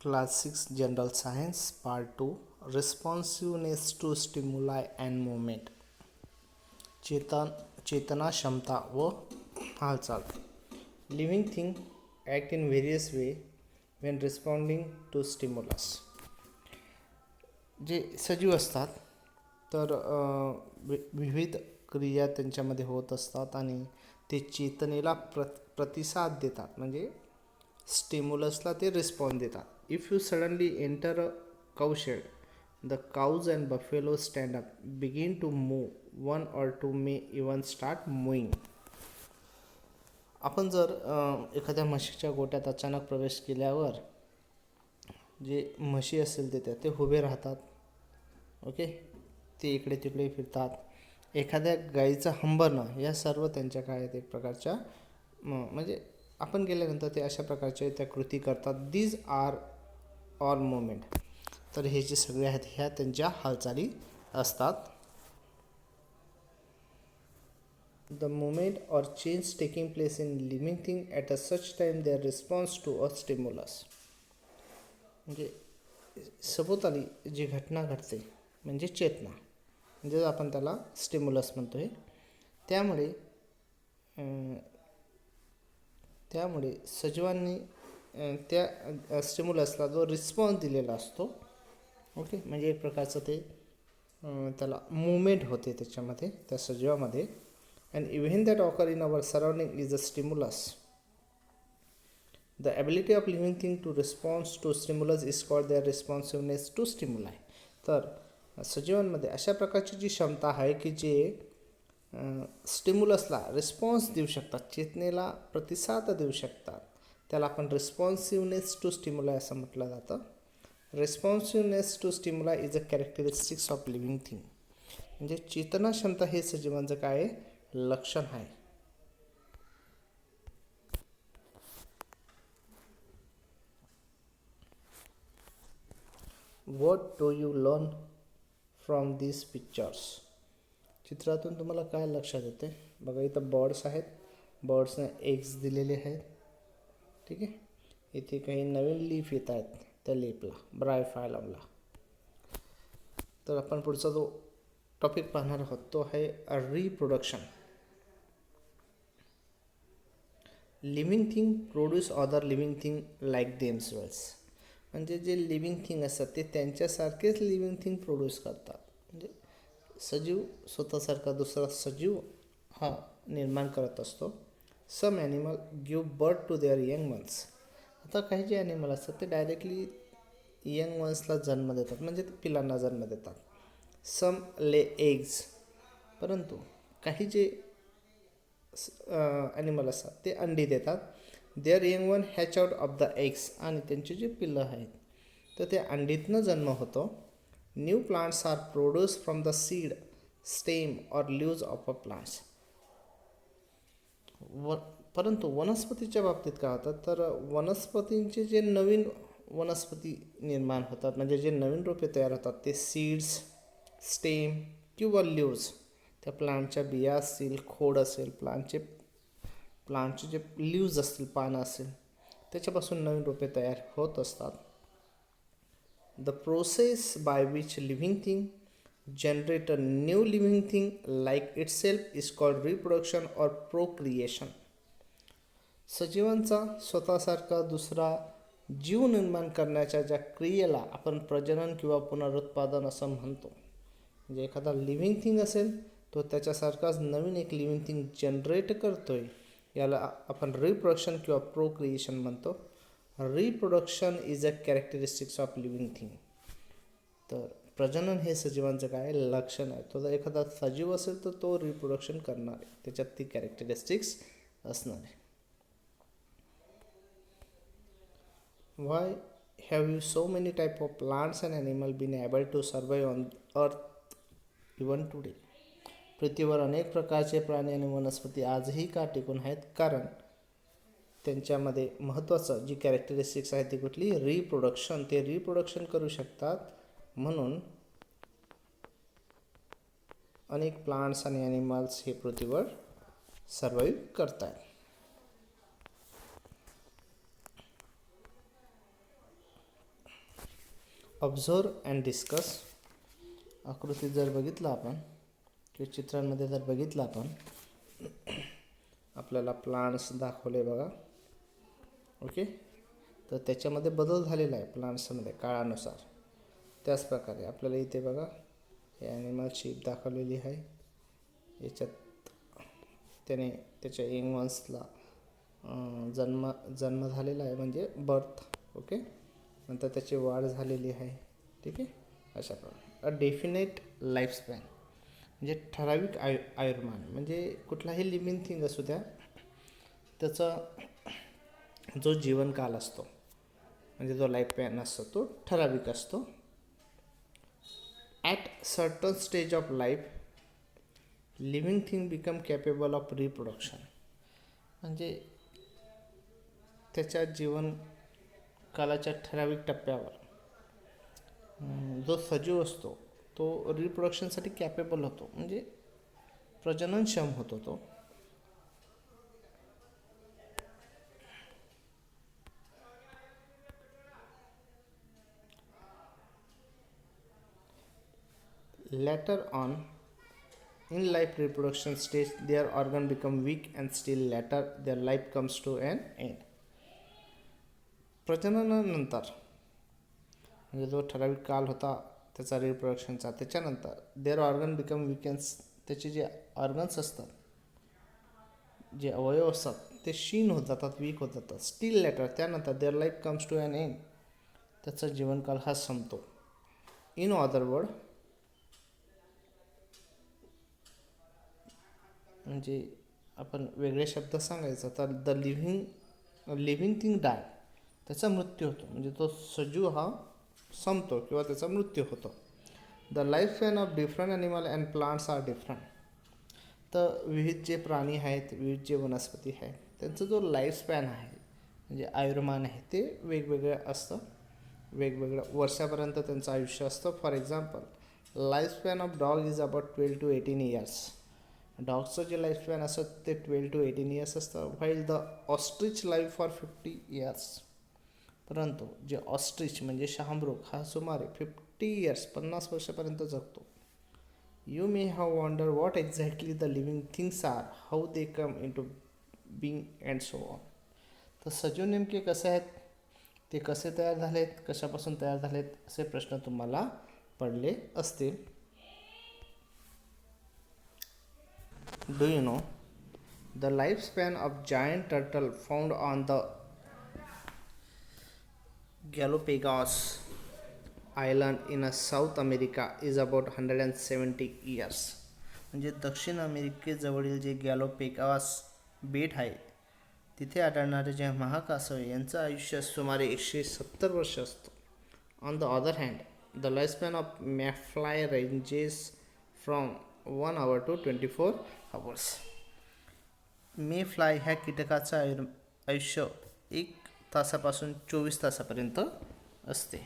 Class 6 General Science Part 2 Responsiveness to Stimuli and Movement चेतना क्षमता व हालचाल. Living things act in various ways when responding to stimulus. जे सजीव असतात तर विविध क्रिया त्यांच्यामध्ये होत असतात आणि ते चेतनेला प्रतिसाद देतात, म्हणजे स्टिम्युलसला ते रिस्पॉन्ड देतात. If you suddenly enter a cow shed, the cows and buffalo stand up, begin to move, one or two may even start moving. आपण जर एखाद्या म्हशीच्या गोट्यात अचानक प्रवेश केल्यावर जे म्हशी असेल ते उभे राहतात. ओके, ते इकडे तिकडे फिरतात. एखाद्या गाईचं हंबरणं, या सर्व त्यांच्या काय एक प्रकारच्या म्हणजे आपण गेल्यानंतर ते अशा प्रकारचे त्या कृती करतात. These are all movement. तर हे जे सगळे आहेत ह्या त्यांच्या हालचाली असतात. The movement or change taking place in living thing at a such time their response to a stimulus. म्हणजे सभोवताली जी घटना घडते म्हणजे चेतना, म्हणजे आपण त्याला स्टिम्युलस म्हणतोय. त्यामुळे सजीवांनी त्या स्टिम्युलसला जो रिस्पॉन्स दिलेला असतो, ओके, म्हणजे एक प्रकारचं ते त्याला मुवमेंट होते त्याच्यामध्ये, त्या सजीवामध्ये. And even that occur in our surrounding is a stimulus. The ability of living thing to response to stimulus is called their responsiveness to stimuli. तर सजीवांमध्ये अशा प्रकारची जी क्षमता आहे की जे स्टिम्युलसला रिस्पॉन्स देऊ शकतात, चेतनेला प्रतिसाद देऊ शकतात, त्याला आपण रिस्पॉन्सिव्हनेस टू स्टिम्युलाय असं म्हटलं जातं. Responsiveness to stimuli is a characteristics of living thing. म्हणजे चेतना क्षमता हे सजीवांचं काय लक्षण आहे. What do you learn from this pictures. चित्रातून तुम्हाला काय लक्षात येते बघा. इथं बर्ड्स आहेत, बर्ड्सने एग्स दिलेले आहेत. ठीक आहे, इथे काही नवीन लीफ येत आहेत त्या लीफला, ब्रायफायलमला. तर आपण पुढचा जो टॉपिक पाहणार आहोत तो आहे reproduction. Living thing produce other living thing like themselves. म्हणजे जे लिव्हिंग थिंग असतात ते त्यांच्यासारखेच लिव्हिंग थिंग प्रोड्यूस करतात. म्हणजे सजीव स्वतःसारखा दुसरा सजीव हा निर्माण करत असतो. Some animal give birth to their young ones. आता काही जे ॲनिमल असतात ते डायरेक्टली यंग वन्सला जन्म देतात, म्हणजे ते पिलांना जन्म देतात. सम ले एग्ज. परंतु काही जे ॲनिमल असतात ते अंडी देतात. Their young one hatch out of the eggs. आणि त्यांची जी पिल्लं आहेत तर ते अंडीतनं जन्म होतो. New plants are produce from the seed, stem or leaves of a plants. परंतु वनस्पतीच्या बाबतीत काय होतं, तर वनस्पतींचे जे नवीन वनस्पती निर्माण होतात, म्हणजे जे नवीन रोपे तयार होतात ते सीड्स, स्टेम किंवा लीव्ज, त्या प्लांटच्या बिया असतील, खोड असेल, प्लांटचे जे लीव्ज असतील, पानं असेल, त्याच्यापासून नवीन रोपे तयार होत असतात. The process by which living thing generate a new living thing like itself is called reproduction or procreation. सजीवांचा स्वतःसारखा दुसरा जीव निर्माण करण्याच्या ज्या क्रियेला आपण प्रजनन किंवा पुनरुत्पादन असं म्हणतो. म्हणजे एखादा लिव्हिंग थिंग असेल तो त्याच्यासारखाच नवीन एक लिव्हिंग थिंग जनरेट करतोय, याला आपण रिप्रोडक्शन किंवा प्रोक्रिएशन म्हणतो. Reproduction is a characteristics of living thing. तर प्रजनन हे सजीवांचं काय लक्षण आहे. तो जर एखादा सजीव असेल तर तो रिप्रोडक्शन करणार आहे, त्याच्यात ती कॅरेक्टरिस्टिक्स असणार आहे. Why have you so many type of plants and animal been able to survive on earth even today. पृथ्वीवर अनेक प्रकारचे प्राणी आणि वनस्पती आजही का टिकून आहेत, कारण त्यांच्यामध्ये महत्त्वाचं जी कॅरेक्टरिस्टिक्स आहे ती कुठली, रिप्रोडक्शन. ते रिप्रोडक्शन करू शकतात, म्हणून अनेक प्लांट्स आणि ॲनिमल्स हे पृथ्वीवर सर्वाईव्ह करतात. Observe and discuss. आकृतीत जर बघितलं आपण किंवा चित्रांमध्ये जर बघितलं आपण, आपल्याला प्लांट्स दाखवले बघा. ओके, तर त्याच्यामध्ये बदल झालेला आहे प्लांट्समध्ये काळानुसार. त्याचप्रकारे आपल्याला इथे बघा हे ॲनिमल शेप दाखवलेली आहे. याच्यात त्याने त्याच्या यंग वन्सला जन्म झालेला आहे, म्हणजे बर्थ. ओके, नंतर त्याची वाढ झालेली आहे. ठीक आहे, अशा प्रकारे अ डेफिनेट लाईफ स्पॅन म्हणजे ठराविक आयुर्मान. म्हणजे कुठलाही लिव्हिंग थिंग असू द्या, त्याचा जो जीवनकाल असतो म्हणजे जो लाईफ स्पॅन असतो तो ठराविक असतो. At certain stage of life living thing become capable of reproduction. म्हणजे त्याच्या जीवनकालाच्या ठराविक टप्प्यावर जो सजीव असतो तो रिप्रोडक्शनसाठी कॅपेबल होतो, म्हणजे प्रजननक्षम होतो तो. Later on in life reproduction stage their organ become weak and still later their life comes to an end. प्रजननानंतर म्हणजे जो ठराविक काल होता त्याचा रिप्रोडक्शनचा, त्याच्यानंतर देअर ऑर्गन बिकम वीकेन्स, त्याचे जे ऑर्गन्स असतात, जे अवयव असतात ते क्षीण होत जातात, वीक होत जातात. स्टील लेटर त्यानंतर their life comes to an end, त्याचा जीवनकाल हा संपतो. इन अदर वर्ड म्हणजे आपण वेगळे शब्द सांगायचं तर द लिव्हिंग थिंग डाय, त्याचा मृत्यू होतो, म्हणजे तो सजीव हा संपतो किंवा त्याचा मृत्यू होतो. The life span of different animal and plants are different. तर विविध जे प्राणी आहेत, विविध जे वनस्पती आहेत, त्यांचा जो लाईफ स्पॅन आहे म्हणजे आयुर्मान आहे ते वेगवेगळं असतं. वेगवेगळ्या वर्षापर्यंत त्यांचं आयुष्य असतं. For example life span of dog is about 12 to 18 years. डॉगचं जे लाईफ स्पॅन असतं ते 12 to 18 इयर्स असतं. While the ostrich life for 50 years. परंतु जे ऑस्ट्रिच म्हणजे शहामृग हा सुमारे 50 इयर्स 50 वर्षापर्यंत जगतो. You may have wonder what exactly the living things are, how they come into being and so on. तर सजीव नेमके कसे आहेत, ते कसे तयार झालेत, कशापासून तयार झालेत, असे प्रश्न तुम्हाला पडले असतील. Do you know the lifespan of giant turtle found on the Galapagos Island in South America is about 170 years. म्हणजे दक्षिण अमेरिकेजवळील जे गॅलोपेगॉस बेट आहे तिथे आढळणारे जे महाकासव यांचं आयुष्य सुमारे 170 वर्ष असतं. On the other hand the lifespan of mayfly ranges from 1 hour to 24 hours. Mayfly ह्या कीटकाचं आयुष्य 1 तासापासून 24 तासापर्यंत असते.